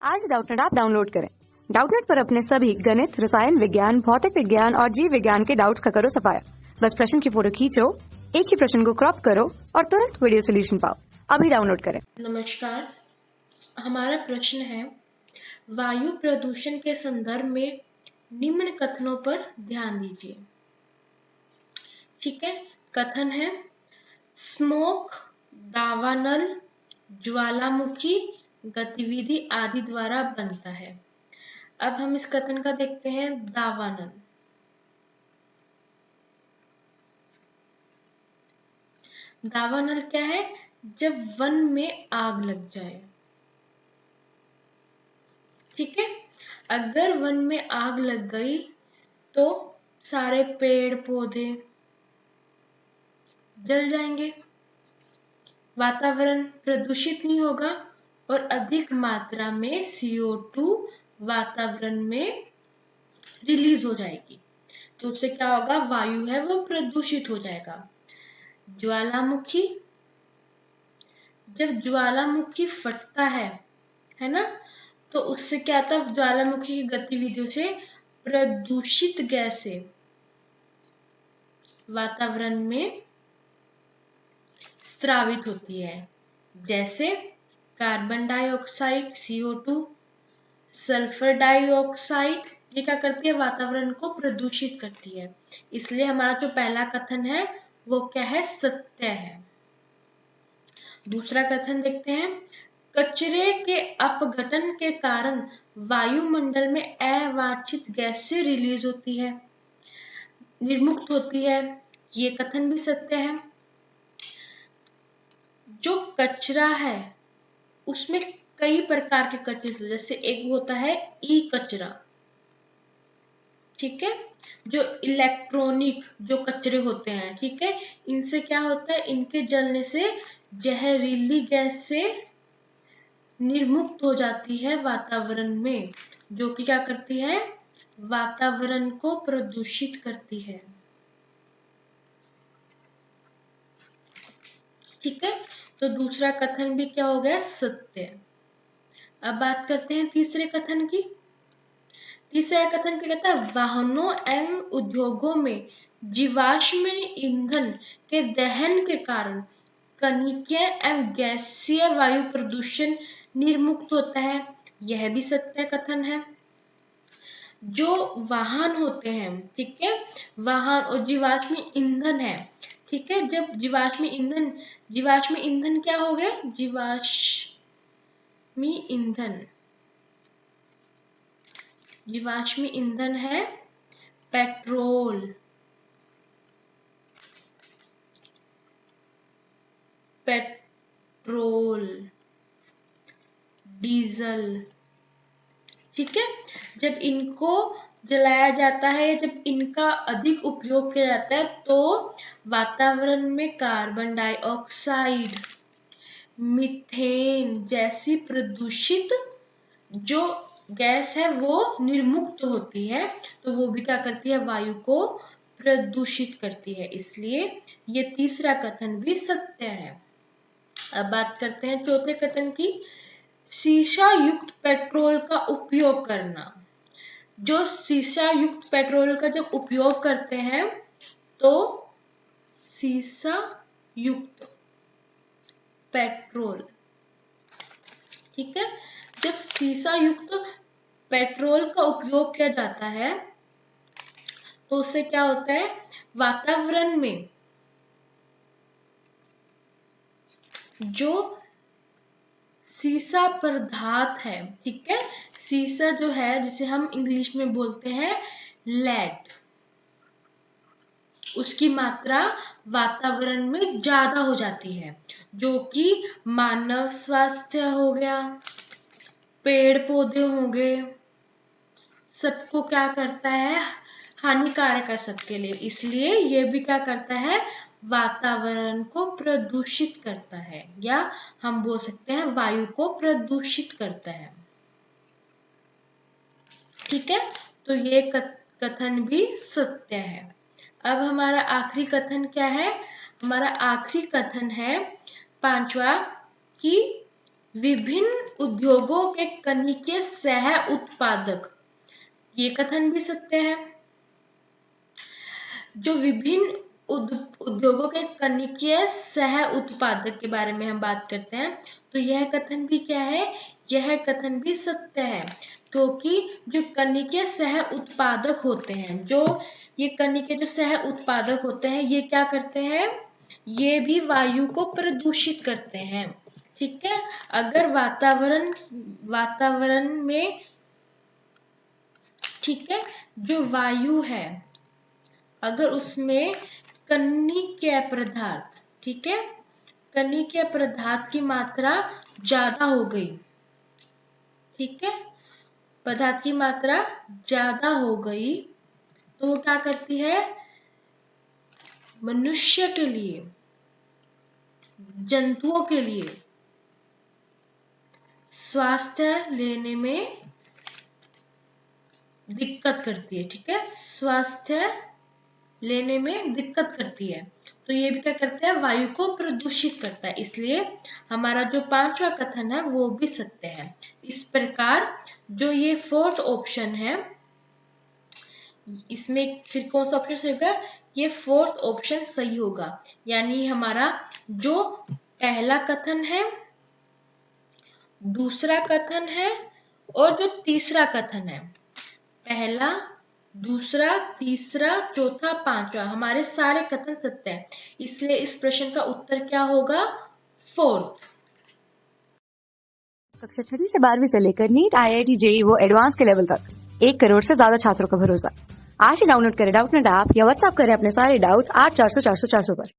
आज Doubtnut app download करें। Doubtnut पर अपने सभी गणित, रसायन विज्ञान, भौतिक विज्ञान और जीव विज्ञान के डाउट्स का करो सफाया। बस प्रश्न की फोटो खींचो, एक ही प्रश्न को क्रॉप करो और तुरंत वीडियो सोल्यूशन पाओ। अभी डाउनलोड करें। नमस्कार, हमारा प्रश्न है वायु प्रदूषण के संदर्भ में निम्न कथनों पर ध्यान दीजिए। ठीक है, कथन है स्मोक दावानल ज्वालामुखी गतिविधि आदि द्वारा बनता है। अब हम इस कथन का देखते हैं दावानल। दावानल क्या है? जब वन में आग लग जाए। ठीक है, अगर वन में आग लग गई तो सारे पेड़ पौधे जल जाएंगे, वातावरण प्रदूषित नहीं होगा और अधिक मात्रा में CO2 वातावरण में रिलीज हो जाएगी। तो उससे क्या होगा? वायु है वो प्रदूषित हो जाएगा। ज्वालामुखी, जब ज्वालामुखी फटता है ना, तो उससे क्या था? ज्वालामुखी की गतिविधियों से प्रदूषित गैसें वातावरण में स्रावित होती है, जैसे carbon dioxide CO2, sulphur dioxide. ये क्या करती है? वातावरण को प्रदूषित करती है। इसलिए हमारा जो पहला कथन है वो क्या है? सत्य है। दूसरा कथन देखते हैं, कचरे के अपघटन के कारण वायुमंडल में अवांछित गैसें रिलीज होती है, निर्मुक्त होती है। ये कथन भी सत्य है। जो कचरा है उसमें कई प्रकार के कचरे, जैसे एक होता है ई कचरा। ठीक है, जो इलेक्ट्रॉनिक जो कचरे होते हैं, ठीक है, इनसे क्या होता है? इनके जलने से जहरीली गैस से निर्मुक्त हो जाती है वातावरण में, जो कि क्या करती है? वातावरण को प्रदूषित करती है। ठीक है, तो दूसरा कथन भी क्या हो गया? सत्य। अब बात करते हैं तीसरे कथन की। तीसरा कथन क्या कहता है? वाहनों एवं उद्योगों में जीवाश्म ईंधन के दहन के कारण कणिकीय एवं गैसीय वायु प्रदूषण निर्मुक्त होता है। यह भी सत्य कथन है। जो वाहन होते हैं, ठीक है, वाहन और जीवाश्म ईंधन है, ठीक है, जब जीवाश्म ईंधन क्या हो गए? जीवाश्म ईंधन है पेट्रोल, डीजल। ठीक है, जब इनको जलाया जाता है, जब इनका अधिक उपयोग किया जाता है, तो वातावरण में कार्बन डाइऑक्साइड, मीथेन जैसी प्रदूषित जो गैस है वो निर्मुक्त होती है। तो वो भी क्या करती है? वायु को प्रदूषित करती है। इसलिए ये तीसरा कथन भी सत्य है। अब बात करते हैं चौथे कथन की। शीशा युक्त पेट्रोल का उपयोग करना। जो शीशा युक्त पेट्रोल का जब उपयोग करते हैं तो शीशा युक्त पेट्रोल, ठीक है, जब शीशा युक्त पेट्रोल का उपयोग किया जाता है तो उससे क्या होता है? वातावरण में जो सीसा पदार्थ है, ठीक है, सीसा जो है जिसे हम इंग्लिश में बोलते हैं लेड, उसकी मात्रा वातावरण में ज्यादा हो जाती है, जो कि मानव स्वास्थ्य हो गया, पेड़ पौधे हो गए, सबको क्या करता है? हानिकारक है सबके लिए। इसलिए ये भी क्या करता है? वातावरण को प्रदूषित करता है, या हम बोल सकते हैं वायु को प्रदूषित करता है। ठीक है, तो ये कथन भी सत्य है। अब हमारा आखिरी कथन क्या है? हमारा आखिरी कथन है पांचवा कि विभिन्न उद्योगों के कनिके सह उत्पादक, ये कथन भी सत्य है। जो विभिन्न उद्योगों के कनिके सह उत्पादक के बारे में हम बात करते हैं, तो यह कथन भी क्या है, यह कथन भी सत्य है, क्योंकि जो कनिके सह उत्पादक होते हैं, जो ये कनिके जो सह उत्पादक होते हैं, ये क्या करते हैं, ये भी वायु को प्रदूषित करते हैं। ठीक है, अगर वातावरण में, ठीक है, जो वायु है, अगर उसमें कनिकीय पदार्थ, ठीक है, कनिकीय पदार्थ की मात्रा ज्यादा हो गई, ठीक है, पदार्थ की मात्रा ज्यादा हो गई, तो वो क्या करती है, मनुष्य के लिए, जंतुओं के लिए स्वास्थ्य लेने में दिक्कत करती है। ठीक है, स्वास्थ्य लेने में दिक्कत करती है, तो ये भी क्या करता है, वायु को प्रदूषित करता है, इसलिए हमारा जो पांचवा कथन है वो भी सत्य है। इस प्रकार जो ये फोर्थ ऑप्शन है, इसमें फिर कौन सा ऑप्शन सही होगा, ये फोर्थ ऑप्शन सही होगा, यानी हमारा जो पहला कथन है, दूसरा कथन है और जो तीसरा कथन है, पहला, दूसरा, तीसरा, चौथा, पांचवा, हमारे सारे कथन सत्य है, इसलिए इस प्रश्न का उत्तर क्या होगा, फोर्थ। कक्षा 6 से 12वीं से लेकर नीट, IIT, JEE वो एडवांस के लेवल तक 1 करोड़ से ज्यादा छात्रों का भरोसा। आज ही डाउनलोड करें डाउटनेट ऐप या व्हाट्सएप करें अपने सारे डाउट्स 8400 400 400 पर।